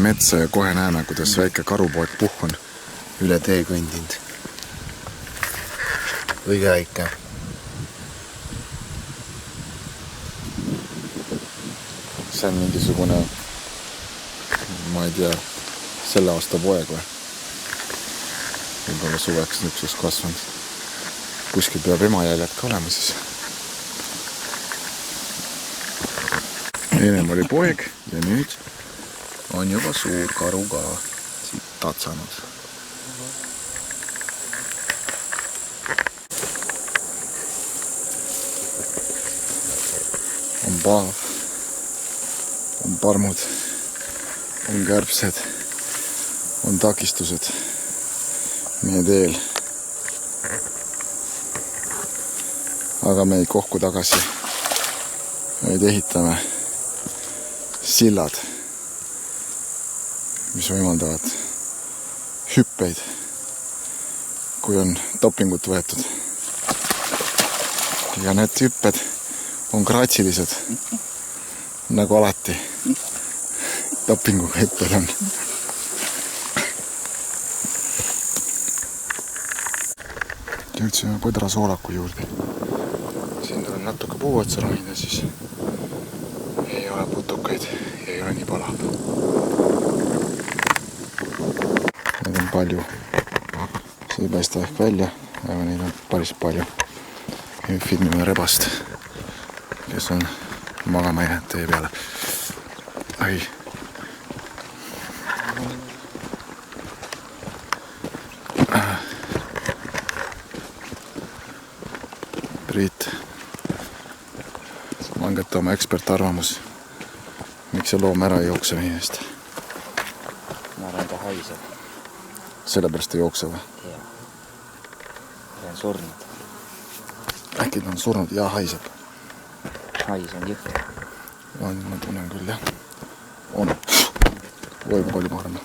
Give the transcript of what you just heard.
metsa ja kohe näeme, kuidas väike karupoeg Puhh on üle tee kõndinud. Õige väike. See on mingisugune, ma ei tea, selle aasta poeg või? Võib-olla suveks nüpsus kasvanud. Kuskil peab emajäljad ka olema siis. Ennem oli poeg ja nüüd on juba suur karu ka siit tatsanud. On paav, on parmud, on kärbsed, on takistused meie teel. Aga me ei kohku tagasi, vaid ehitame sillad, mis võimaldavad hüppeid, kui on dopingut võetud. Ja need hüpped on kratsilised, nagu alati dopinguga hüpped on. Jõudsime põdra soolaku juurde. Siin tuleb natuke puu otsa rohida, siis ei ole putukaid ja ei ole nii palav. Neid on palju. See ei paista ehk välja, aga neid on päris palju. Nüüd filmime rebast, kes on magama jäänud tee peale. Ai. Priit, langeta oma ekspertarvamus, miks see loom ära ei jookse meie eest? Ma arvan, ta haiseb. Sellepärast ei jookse või? Jah. Ta on surnud. Äkki ta on surnud ja haiseb? Hais on jõhve. Ma tunnen küll, jah. On. Võib palju parem.